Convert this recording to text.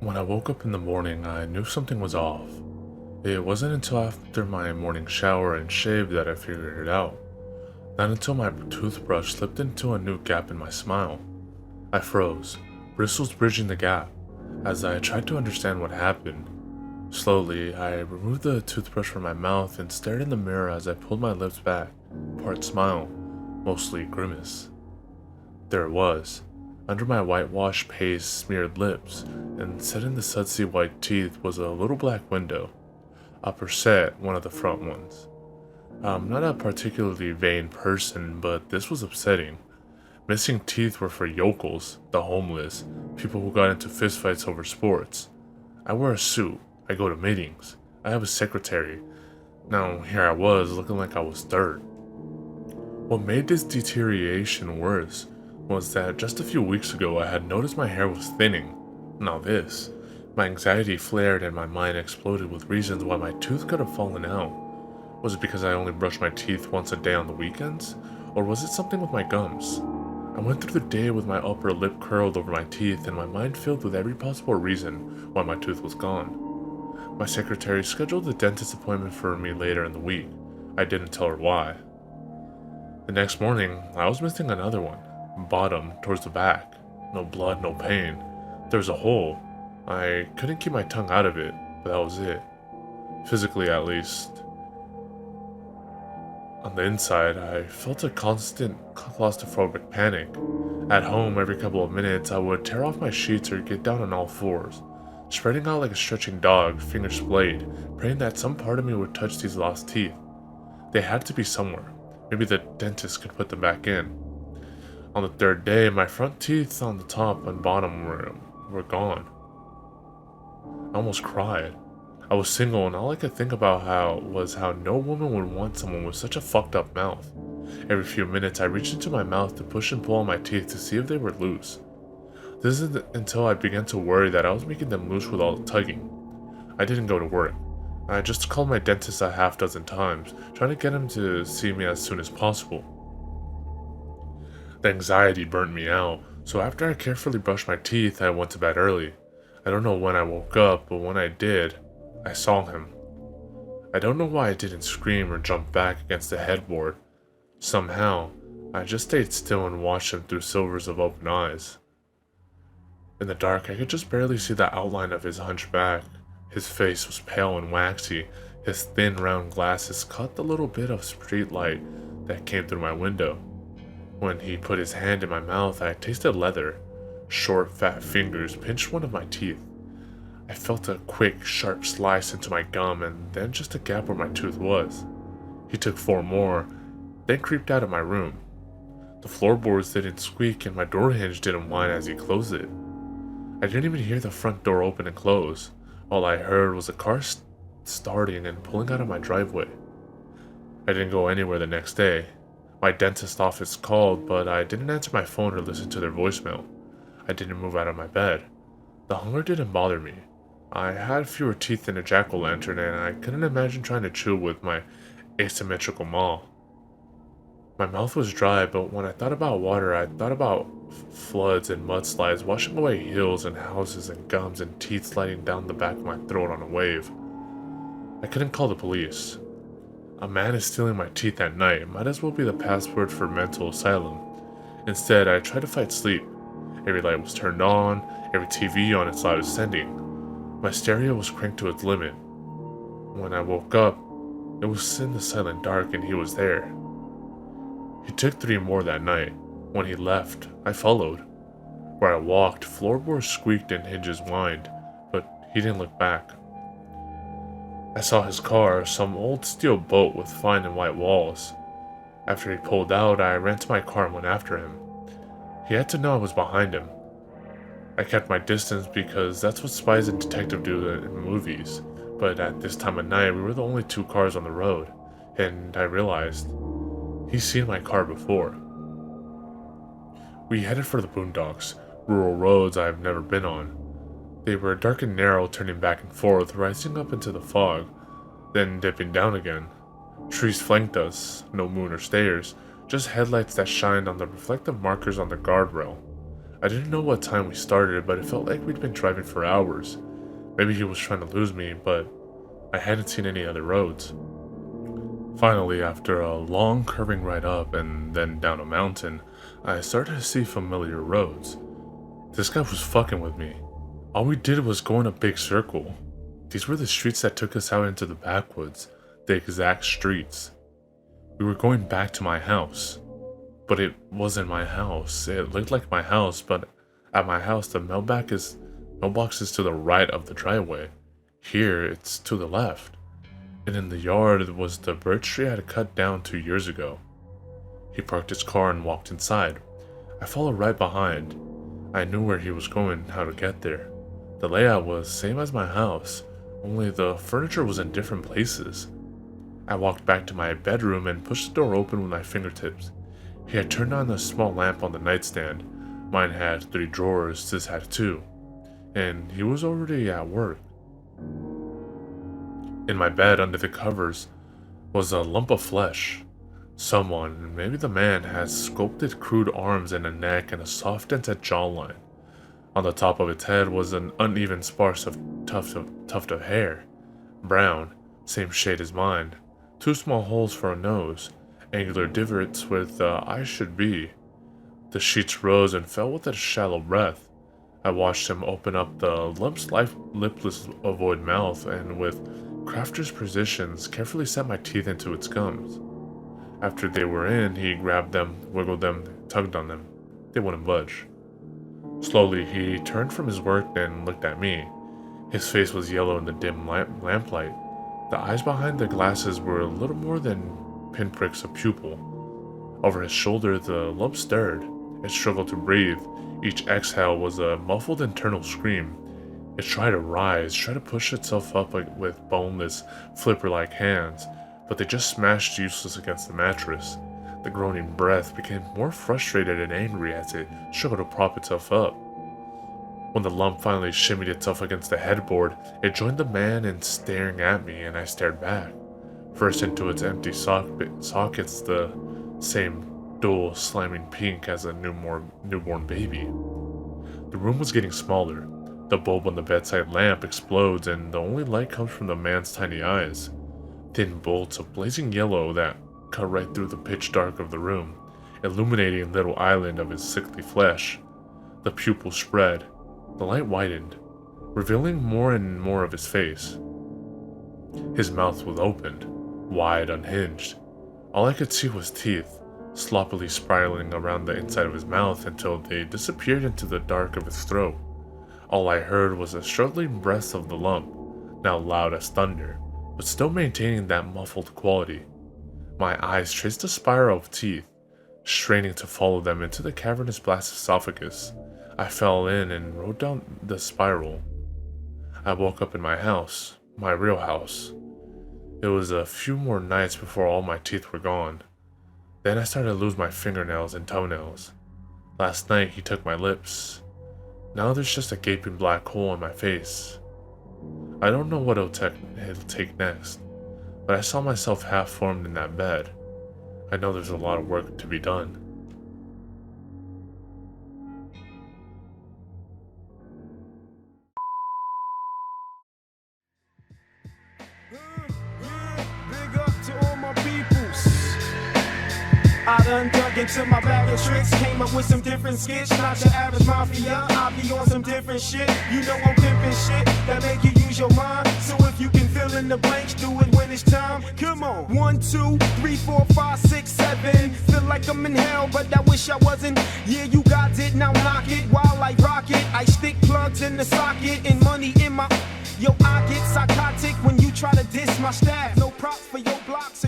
When I woke up in the morning, I knew something was off. It wasn't until after my morning shower and shave that I figured it out. Not until my toothbrush slipped into a new gap in my smile. I froze, bristles bridging the gap, as I tried to understand what happened. Slowly, I removed the toothbrush from my mouth and stared in the mirror as I pulled my lips back, part smile, mostly grimace. There it was, under my whitewash paste smeared lips, and set in the sudsy white teeth was a little black window. Upper set, one of the front ones. I'm not a particularly vain person, but this was upsetting. Missing teeth were for yokels, the homeless, people who got into fistfights over sports. I wear a suit, I go to meetings, I have a secretary. Now here I was, looking like I was dirt. What made this deterioration worse was that just a few weeks ago I had noticed my hair was thinning. Now this. My anxiety flared and my mind exploded with reasons why my tooth could have fallen out. Was it because I only brushed my teeth once a day on the weekends? Or was it something with my gums? I went through the day with my upper lip curled over my teeth and my mind filled with every possible reason why my tooth was gone. My secretary scheduled a dentist appointment for me later in the week. I didn't tell her why. The next morning, I was missing another one. Bottom, towards the back. No blood, no pain. There was a hole. I couldn't keep my tongue out of it, but that was it. Physically, at least. On the inside, I felt a constant claustrophobic panic. At home, every couple of minutes, I would tear off my sheets or get down on all fours, spreading out like a stretching dog, fingers splayed, praying that some part of me would touch these lost teeth. They had to be somewhere. Maybe the dentist could put them back in. On the third day, my front teeth on the top and bottom were gone. I almost cried. I was single and all I could think about was how no woman would want someone with such a fucked up mouth. Every few minutes I reached into my mouth to push and pull on my teeth to see if they were loose. This isn't until I began to worry that I was making them loose with all the tugging. I didn't go to work. I just called my dentist a half dozen times, trying to get him to see me as soon as possible. The anxiety burnt me out, so after I carefully brushed my teeth, I went to bed early. I don't know when I woke up, but when I did, I saw him. I don't know why I didn't scream or jump back against the headboard. Somehow, I just stayed still and watched him through silvers of open eyes. In the dark, I could just barely see the outline of his hunchback. His face was pale and waxy. His thin, round glasses caught the little bit of street light that came through my window. When he put his hand in my mouth, I tasted leather. Short, fat fingers pinched one of my teeth. I felt a quick, sharp slice into my gum and then just a gap where my tooth was. He took 4 more, then creeped out of my room. The floorboards didn't squeak and my door hinge didn't whine as he closed it. I didn't even hear the front door open and close. All I heard was a car starting and pulling out of my driveway. I didn't go anywhere the next day. My dentist office called, but I didn't answer my phone or listen to their voicemail. I didn't move out of my bed. The hunger didn't bother me. I had fewer teeth than a jack-o'-lantern, and I couldn't imagine trying to chew with my asymmetrical maw. My mouth was dry, but when I thought about water, I thought about floods and mudslides washing away hills and houses and gums and teeth sliding down the back of my throat on a wave. I couldn't call the police. A man is stealing my teeth at night. It might as well be the password for mental asylum. Instead, I tried to fight sleep. Every light was turned on, every TV on its loudest setting. My stereo was cranked to its limit. When I woke up, it was in the silent dark and he was there. He took 3 more that night. When he left, I followed. Where I walked, floorboards squeaked and hinges whined, but he didn't look back. I saw his car, some old steel boat with fine and white walls. After he pulled out, I ran to my car and went after him. He had to know I was behind him. I kept my distance because that's what spies and detectives do in movies, but at this time of night we were the only 2 cars on the road, and I realized he's seen my car before. We headed for the boondocks, rural roads I've never been on. They were dark and narrow, turning back and forth, rising up into the fog, then dipping down again. Trees flanked us, no moon or stairs, just headlights that shined on the reflective markers on the guardrail. I didn't know what time we started, but it felt like we'd been driving for hours. Maybe he was trying to lose me, but I hadn't seen any other roads. Finally, after a long curving ride up and then down a mountain, I started to see familiar roads. This guy was fucking with me. All we did was go in a big circle. These were the streets that took us out into the backwoods, the exact streets. We were going back to my house, but it wasn't my house. It looked like my house, but at my house the mailbox is to the right of the driveway. Here it's to the left. And in the yard was the birch tree I had cut down 2 years ago. He parked his car and walked inside. I followed right behind. I knew where he was going, how to get there. The layout was same as my house, only the furniture was in different places. I walked back to my bedroom and pushed the door open with my fingertips. He had turned on a small lamp on the nightstand. Mine had 3 drawers, this had 2. And he was already at work. In my bed under the covers was a lump of flesh. Someone, maybe the man, had sculpted crude arms and a neck and a soft dented jawline. On the top of its head was an uneven sparse of tuft of hair. Brown, same shade as mine. 2 small holes for a nose, angular divots where the eyes should be. The sheets rose and fell with a shallow breath. I watched him open up the lump's lipless ovoid mouth and with crafter's precisions carefully set my teeth into its gums. After they were in, he grabbed them, wiggled them, tugged on them. They wouldn't budge. Slowly, he turned from his work and looked at me. His face was yellow in the dim lamplight. The eyes behind the glasses were a little more than pinpricks of pupil. Over his shoulder, the lump stirred. It struggled to breathe. Each exhale was a muffled internal scream. It tried to rise, tried to push itself up with boneless, flipper-like hands, but they just smashed useless against the mattress. The groaning breath became more frustrated and angry as it struggled to prop itself up. When the lump finally shimmied itself against the headboard, it joined the man in staring at me, and I stared back. First into its empty sockets, the same dull, sliming pink as a newborn baby. The room was getting smaller. The bulb on the bedside lamp explodes, and the only light comes from the man's tiny eyes. Thin bolts of blazing yellow that cut right through the pitch dark of the room, illuminating a little island of his sickly flesh. The pupils spread. The light widened, revealing more and more of his face. His mouth was opened, wide, unhinged. All I could see was teeth, sloppily spiraling around the inside of his mouth until they disappeared into the dark of his throat. All I heard was the struggling breath of the lump, now loud as thunder, but still maintaining that muffled quality. My eyes traced the spiral of teeth, straining to follow them into the cavernous blast esophagus. I fell in and rode down the spiral. I woke up in my house, my real house. It was a few more nights before all my teeth were gone. Then I started to lose my fingernails and toenails. Last night he took my lips. Now there's just a gaping black hole in my face. I don't know what it'll take next, but I saw myself half formed in that bed. I know there's a lot of work to be done. Big up to all my peoples. I done dug into my bag of tricks, came up with some different skits. Not your average mafia, I be on some different shit. You know I'm pimping shit that make you use your mind. So if you can fill in the blanks, do it when it's time. Come on. 1, 2, 3, 4, 5, 6, 7. Feel like I'm in hell, but I wish I wasn't. Yeah, you got it, now knock it while I rock it. I stick plugs in the socket and money in my. Yo, I get psychotic when you try to diss my staff. No props for your block, so